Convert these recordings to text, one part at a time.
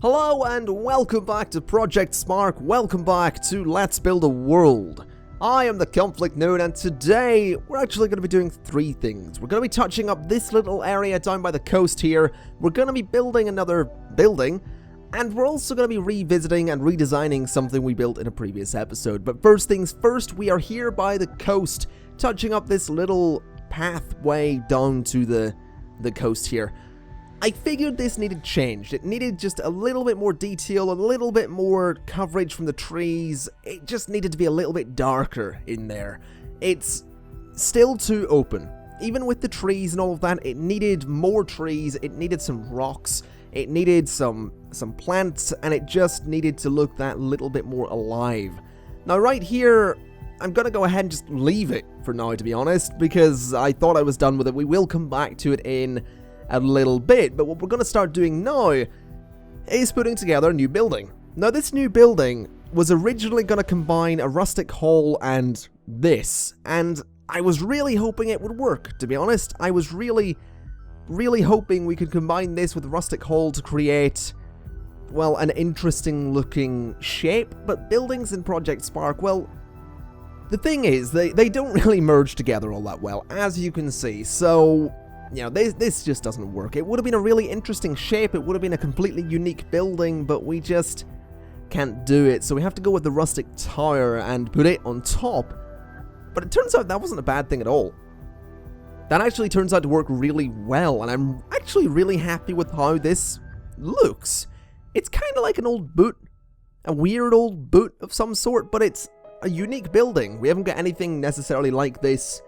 Hello and welcome back to Project Spark, welcome back to Let's Build a World. I am the ConflictNerd and today we're actually going to be doing three things. We're going to be touching up this little area down by the coast here, we're going to be building another building, and we're also going to be revisiting and redesigning something we built in a previous episode. But first things first, we are here by the coast, touching up this little pathway down to the coast here. I figured this needed changed. It needed just a little bit more detail, a little bit more coverage from the trees. It just needed to be a little bit darker in there. It's still too open. Even with the trees and all of that, it needed more trees, it needed some rocks, it needed some plants, and it just needed to look that little bit more alive. Now right here, I'm gonna go ahead and just leave it for now, to be honest, because I thought I was done with it. We will come back to it in a little bit, but what we're going to start doing now is putting together a new building. Now this new building was originally going to combine a rustic hall and this, and I was really hoping it would work, to be honest. I was really hoping we could combine this with rustic hall to create, well, an interesting looking shape, but buildings in Project Spark, well, the thing is, they don't really merge together all that well, as you can see, so you know, this just doesn't work. It would have been a really interesting shape, it would have been a completely unique building, but we just can't do it. So we have to go with the rustic tower and put it on top. But it turns out that wasn't a bad thing at all. That actually turns out to work really well, and I'm actually really happy with how this looks. It's kind of like an old boot, a weird old boot of some sort, but it's a unique building. We haven't got anything necessarily like this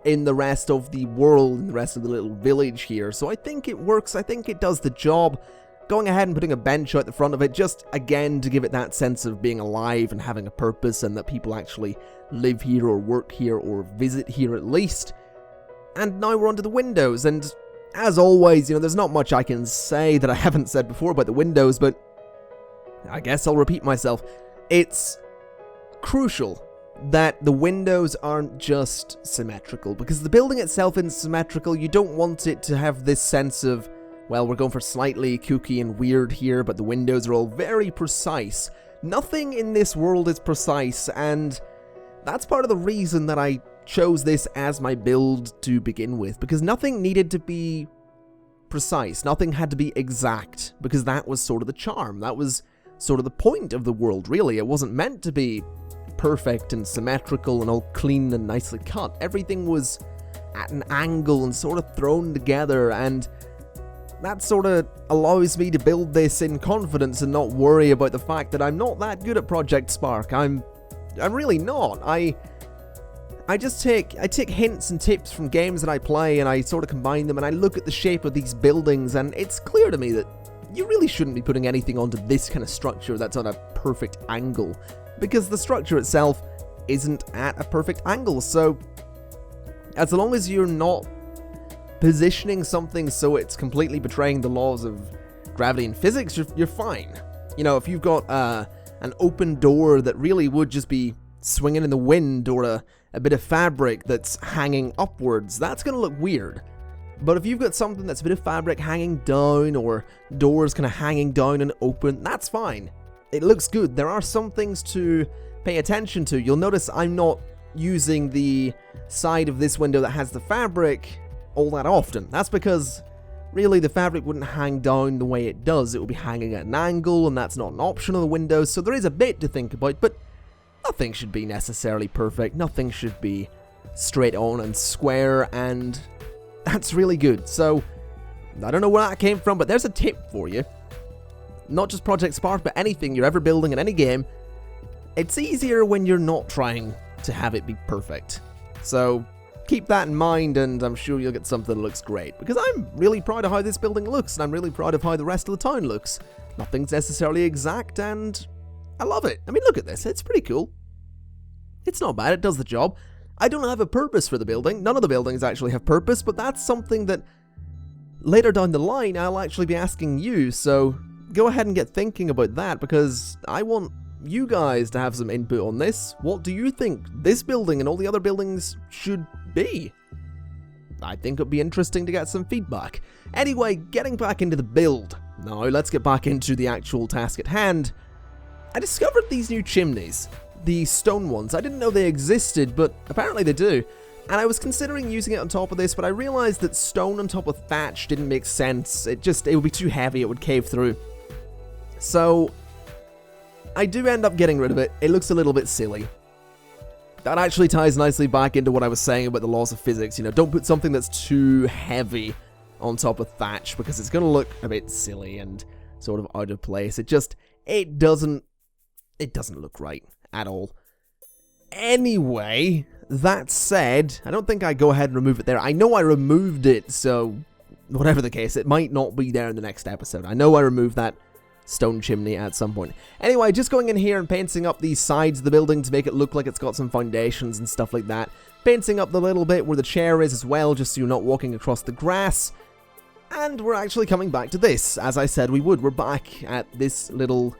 in the rest of the world, in the rest of the little village here, so I think it works, I think it does the job. Going ahead and putting a bench out the front of it, just again to give it that sense of being alive and having a purpose, and that people actually live here or work here or visit here at least. And now we're onto the windows, and as always, you know, there's not much I can say that I haven't said before about the windows, but I guess I'll repeat myself. It's crucial that the windows aren't just symmetrical, because the building itself isn't symmetrical. You don't want it to have this sense of, well, we're going for slightly kooky and weird here, but the windows are all very precise. Nothing in this world is precise, and that's part of the reason that I chose this as my build to begin with, because nothing needed to be precise, nothing had to be exact, because that was sort of the charm, that was sort of the point of the world, really. It wasn't meant to be perfect and symmetrical and all clean and nicely cut. Everything was at an angle and sort of thrown together, and that sort of allows me to build this in confidence and not worry about the fact that I'm not that good at Project Spark. I'm really not. I take hints and tips from games that I play, and I sort of combine them, and I look at the shape of these buildings, and it's clear to me that you really shouldn't be putting anything onto this kind of structure that's on a perfect angle, because the structure itself isn't at a perfect angle. So as long as you're not positioning something so it's completely betraying the laws of gravity and physics, you're fine. You know, if you've got an open door that really would just be swinging in the wind, or a bit of fabric that's hanging upwards, that's going to look weird. But if you've got something that's a bit of fabric hanging down, or doors kind of hanging down and open, that's fine. It looks good. There are some things to pay attention to. You'll notice I'm not using the side of this window that has the fabric all that often. That's because really the fabric wouldn't hang down the way it does. It will be hanging at an angle, and that's not an option on the windows, so there is a bit to think about, but nothing should be necessarily perfect. Nothing should be straight on and square, and that's really good. So I don't know where that came from, but there's a tip for you. Not just Project Spark, but anything you're ever building in any game, it's easier when you're not trying to have it be perfect. So keep that in mind, and I'm sure you'll get something that looks great, because I'm really proud of how this building looks, and I'm really proud of how the rest of the town looks. Nothing's necessarily exact, and I love it. I mean, look at this, it's pretty cool. It's not bad, it does the job. I don't have a purpose for the building. None of the buildings actually have purpose, but that's something that later down the line I'll actually be asking you, so go ahead and get thinking about that, because I want you guys to have some input on this. What do you think this building and all the other buildings should be? I think it'd be interesting to get some feedback. Anyway, getting back into the build. Now, let's get back into the actual task at hand. I discovered these new chimneys, the stone ones. I didn't know they existed, but apparently they do. And I was considering using it on top of this, but I realized that stone on top of thatch didn't make sense. It would be too heavy, it would cave through. So, I do end up getting rid of it. It looks a little bit silly. That actually ties nicely back into what I was saying about the laws of physics. You know, don't put something that's too heavy on top of thatch, because it's going to look a bit silly and sort of out of place. It doesn't look right at all. Anyway, that said, I don't think I go ahead and remove it there. I know I removed it, so whatever the case, it might not be there in the next episode. I know I removed that stone chimney at some point. Anyway, just going in here and painting up the sides of the building to make it look like it's got some foundations and stuff like that. Painting up the little bit where the chair is as well, just so you're not walking across the grass. And we're actually coming back to this, as I said we would. We're back at this little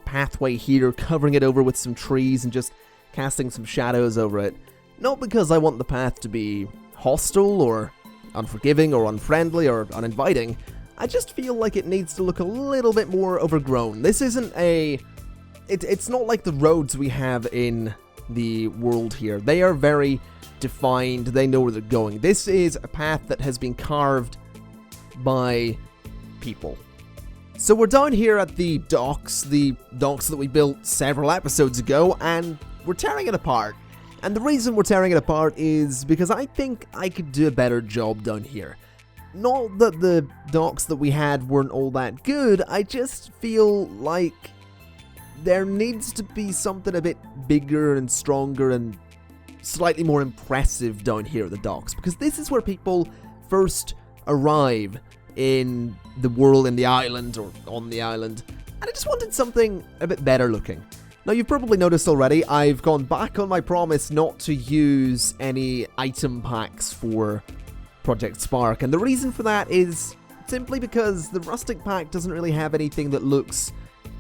pathway here, covering it over with some trees and just casting some shadows over it. Not because I want the path to be hostile or unforgiving or unfriendly or uninviting. I just feel like it needs to look a little bit more overgrown. This isn't it's not like the roads we have in the world here. They are very defined, they know where they're going. This is a path that has been carved by people. So we're down here at the docks that we built several episodes ago, and we're tearing it apart. And the reason we're tearing it apart is because I think I could do a better job down here. Not that the docks that we had weren't all that good, I just feel like there needs to be something a bit bigger and stronger and slightly more impressive down here at the docks, because this is where people first arrive in the world, in the island, or on the island, and I just wanted something a bit better looking. Now, you've probably noticed already, I've gone back on my promise not to use any item packs for Project Spark, and the reason for that is simply because the rustic pack doesn't really have anything that looks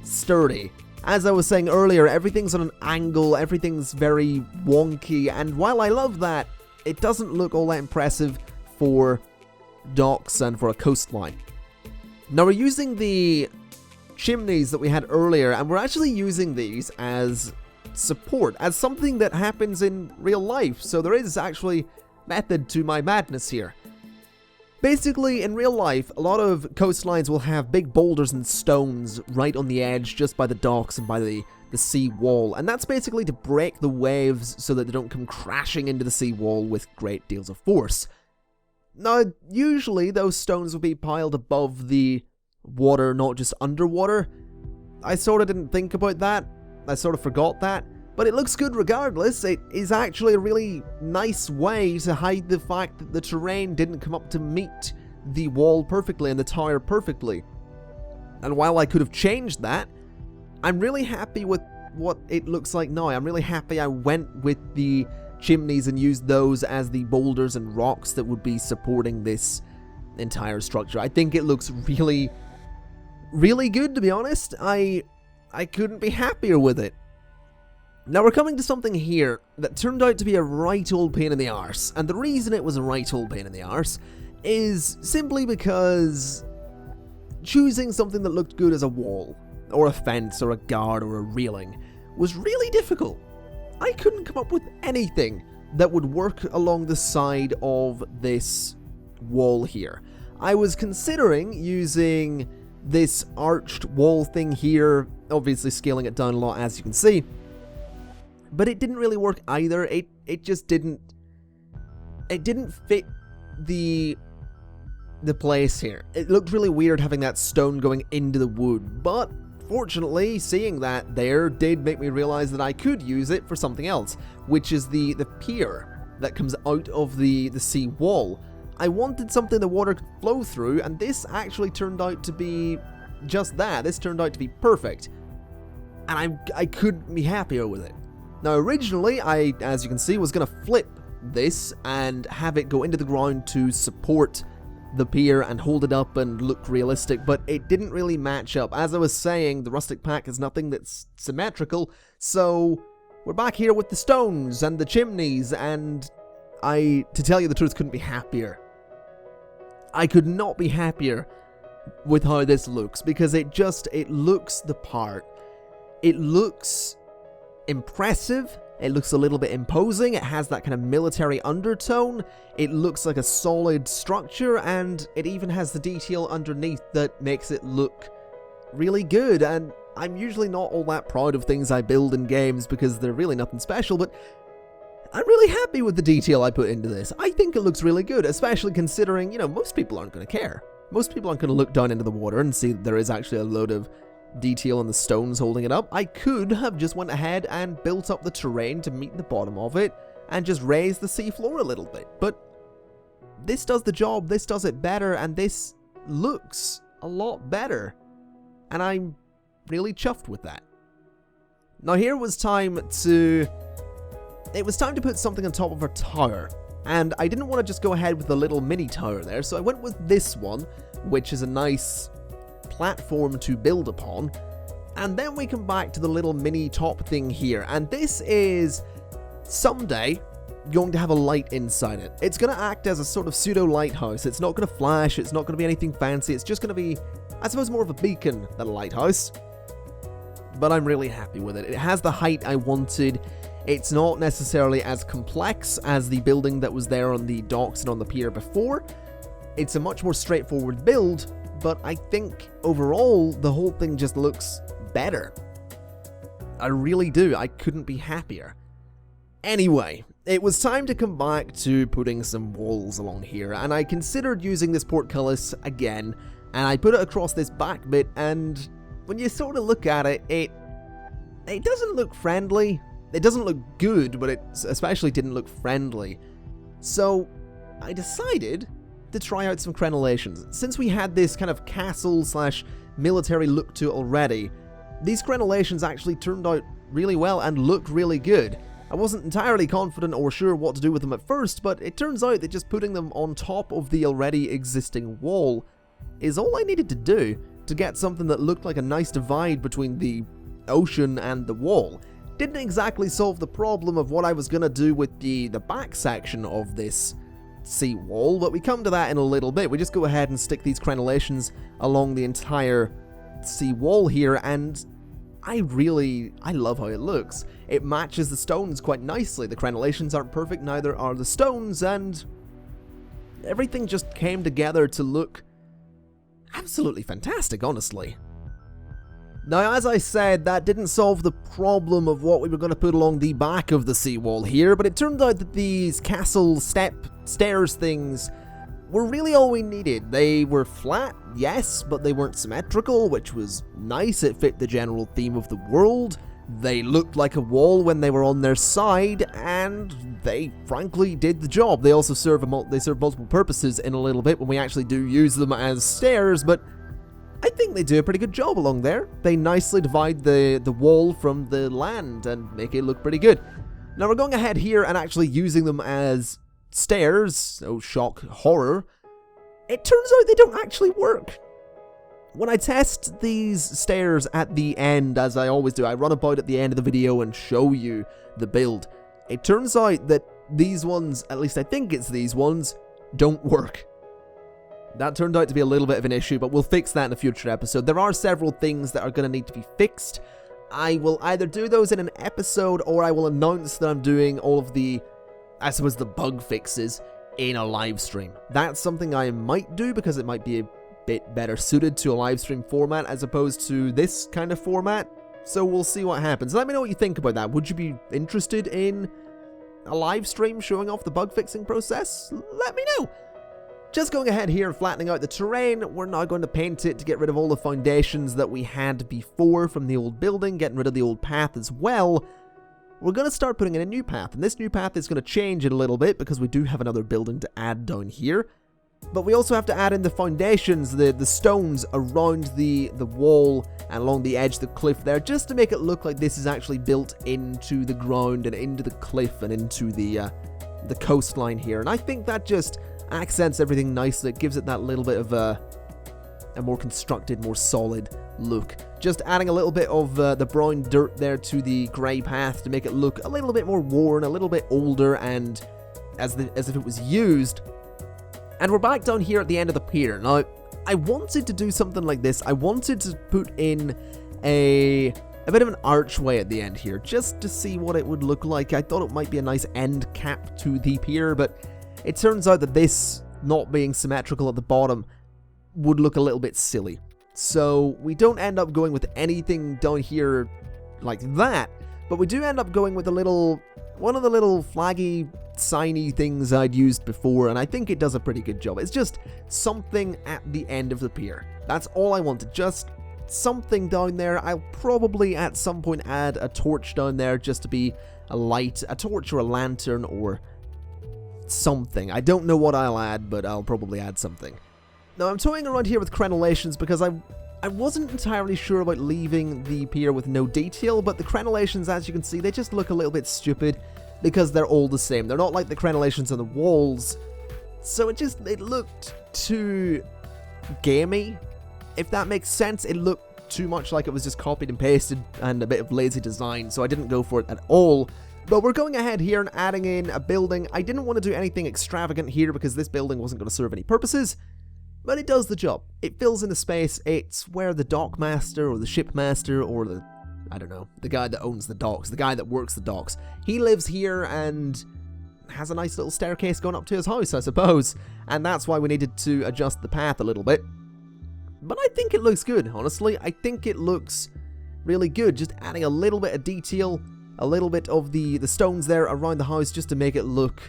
sturdy. As I was saying earlier, everything's on an angle, everything's very wonky, and while I love that, it doesn't look all that impressive for docks and for a coastline. Now, we're using the chimneys that we had earlier, and we're actually using these as support, as something that happens in real life, so there is actually method to my madness here. Basically, in real life, a lot of coastlines will have big boulders and stones right on the edge, just by the docks and by the sea wall, and that's basically to break the waves so that they don't come crashing into the sea wall with great deals of force. Now, usually those stones will be piled above the water, not just underwater. I sort of didn't think about that, I sort of forgot that, but it looks good regardless. It is actually a really nice way to hide the fact that the terrain didn't come up to meet the wall perfectly and the tower perfectly. And while I could have changed that, I'm really happy with what it looks like now. I'm really happy I went with the chimneys and used those as the boulders and rocks that would be supporting this entire structure. I think it looks really, really good, to be honest. I couldn't be happier with it. Now we're coming to something here that turned out to be a right old pain in the arse, and the reason it was a right old pain in the arse is simply because choosing something that looked good as a wall, or a fence, or a guard, or a railing was really difficult. I couldn't come up with anything that would work along the side of this wall here. I was considering using this arched wall thing here, obviously scaling it down a lot as you can see, but it didn't really work either. It just didn't fit the place here. It looked really weird having that stone going into the wood, but fortunately, seeing that there did make me realize that I could use it for something else, which is the pier that comes out of the sea wall. I wanted something the water could flow through, and this actually turned out to be just that. This turned out to be perfect, and I couldn't be happier with it. Now, originally, I, as you can see, was going to flip this and have it go into the ground to support the pier and hold it up and look realistic, but it didn't really match up. As I was saying, the rustic pack is nothing that's symmetrical, so we're back here with the stones and the chimneys, and I, to tell you the truth, couldn't be happier. I could not be happier with how this looks, because it looks the part. It looks impressive. It looks a little bit imposing. It has that kind of military undertone. It looks like a solid structure, and it even has the detail underneath that makes it look really good. And I'm usually not all that proud of things I build in games because they're really nothing special, but I'm really happy with the detail I put into this. I think it looks really good, especially considering, you know, most people aren't going to care. Most people aren't going to look down into the water and see that there is actually a load of detail on the stones holding it up. I could have just went ahead and built up the terrain to meet the bottom of it and just raised the seafloor a little bit, but this does the job, this does it better, and this looks a lot better, and I'm really chuffed with that. Now here it was time to put something on top of our tower, and I didn't want to just go ahead with the little mini tower there, so I went with this one, which is a nice platform to build upon, and then we come back to the little mini top thing here, and this is someday going to have a light inside it. It's going to act as a sort of pseudo lighthouse. It's not going to flash, it's not going to be anything fancy, it's just going to be, I suppose, more of a beacon than a lighthouse, but I'm really happy with it. It has the height I wanted. It's not necessarily as complex as the building that was there on the docks and on the pier before. It's a much more straightforward build, but I think overall the whole thing just looks better. I really do. I couldn't be happier. Anyway, it was time to come back to putting some walls along here, and I considered using this portcullis again, and I put it across this back bit, and when you sort of look at it, it doesn't look friendly. It doesn't look good, but it especially didn't look friendly. So I decided to try out some crenellations. Since we had this kind of castle/military look to it already, these crenellations actually turned out really well and looked really good. I wasn't entirely confident or sure what to do with them at first, but it turns out that just putting them on top of the already existing wall is all I needed to do to get something that looked like a nice divide between the ocean and the wall. Didn't exactly solve the problem of what I was going to do with the back section of this seawall, but we come to that in a little bit. We just go ahead and stick these crenellations along the entire seawall here, and I love how it looks. It matches the stones quite nicely. The crenellations aren't perfect, neither are the stones, and everything just came together to look absolutely fantastic, honestly. Now, as I said, that didn't solve the problem of what we were going to put along the back of the seawall here, but it turned out that these castle stairs things were really all we needed. They were flat, yes, but they weren't symmetrical, which was nice. It fit the general theme of the world. They looked like a wall when they were on their side, and they frankly did the job. They also serve multiple purposes in a little bit when we actually do use them as stairs, but I think they do a pretty good job along there. They nicely divide the wall from the land and make it look pretty good. Now we're going ahead here and actually using them as stairs. Oh, shock, horror. It turns out they don't actually work. When I test these stairs at the end, as I always do, I run about at the end of the video and show you the build. It turns out that these ones, at least I think it's these ones, don't work. That turned out to be a little bit of an issue, but we'll fix that in a future episode. There are several things that are going to need to be fixed. I will either do those in an episode, or I will announce that I'm doing all of the, I suppose, the bug fixes in a live stream. That's something I might do because it might be a bit better suited to a live stream format as opposed to this kind of format. So we'll see what happens. Let me know what you think about that. Would you be interested in a live stream showing off the bug fixing process? Let me know. Just going ahead here and flattening out the terrain, we're now going to paint it to get rid of all the foundations that we had before from the old building, getting rid of the old path as well. We're going to start putting in a new path, and this new path is going to change it a little bit because we do have another building to add down here. But we also have to add in the foundations, the stones around the wall and along the edge of the cliff there, just to make it look like this is actually built into the ground and into the cliff and into the coastline here. And I think that just accents everything nicely. It gives it that little bit of a more constructed, more solid look. Just adding a little bit of the brown dirt there to the grey path to make it look a little bit more worn, a little bit older, and as if it was used. And we're back down here at the end of the pier. Now, I wanted to do something like this. I wanted to put in a bit of an archway at the end here, just to see what it would look like. I thought it might be a nice end cap to the pier, but it turns out that this not being symmetrical at the bottom would look a little bit silly. So we don't end up going with anything down here like that, but we do end up going with one of the little flaggy, signy things I'd used before, and I think it does a pretty good job. It's just something at the end of the pier. That's all I wanted, just something down there. I'll probably at some point add a torch down there just to be a light, a torch or a lantern or something. I don't know what I'll add, but I'll probably add something. Now, I'm toying around here with crenellations because I wasn't entirely sure about leaving the pier with no detail, but the crenellations, as you can see, they just look a little bit stupid because they're all the same. They're not like the crenellations on the walls, so it looked too gamey, if that makes sense. It looked too much like it was just copied and pasted and a bit of lazy design, so I didn't go for it at all. But we're going ahead here and adding in a building. I didn't want to do anything extravagant here because this building wasn't going to serve any purposes, but it does the job. It fills in the space. It's where the dockmaster or the shipmaster or the, I don't know, the guy that owns the docks, the guy that works the docks, he lives here and has a nice little staircase going up to his house, I suppose. And that's why we needed to adjust the path a little bit. But I think it looks good, honestly. I think it looks really good. Just adding a little bit of detail, a little bit of the stones there around the house just to make it look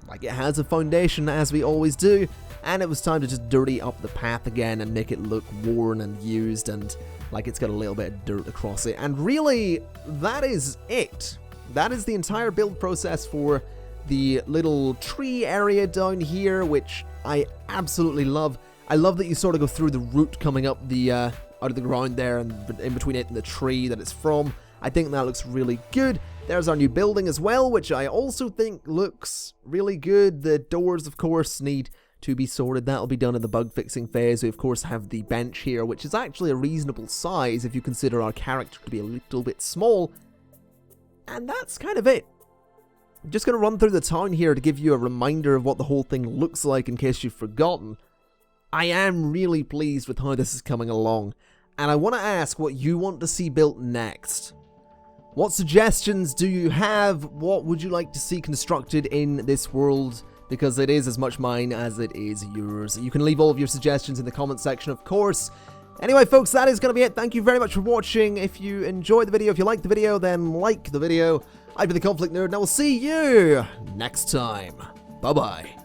like it has a foundation, as we always do. And it was time to just dirty up the path again and make it look worn and used and like it's got a little bit of dirt across it. And really, that is it. That is the entire build process for the little tree area down here, which I absolutely love. I love that you sort of go through the root coming up the out of the ground there and in between it and the tree that it's from. I think that looks really good. There's our new building as well, which I also think looks really good. The doors, of course, need to be sorted. That'll be done in the bug fixing phase. We, of course, have the bench here, which is actually a reasonable size if you consider our character to be a little bit small. And that's kind of it. I'm just going to run through the town here to give you a reminder of what the whole thing looks like in case you've forgotten. I am really pleased with how this is coming along, and I want to ask what you want to see built next. What suggestions do you have? What would you like to see constructed in this world? Because it is as much mine as it is yours. You can leave all of your suggestions in the comment section, of course. Anyway, folks, that is going to be it. Thank you very much for watching. If you enjoyed the video, if you liked the video, then like the video. I've been the ConflictNerd, and I will see you next time. Bye-bye.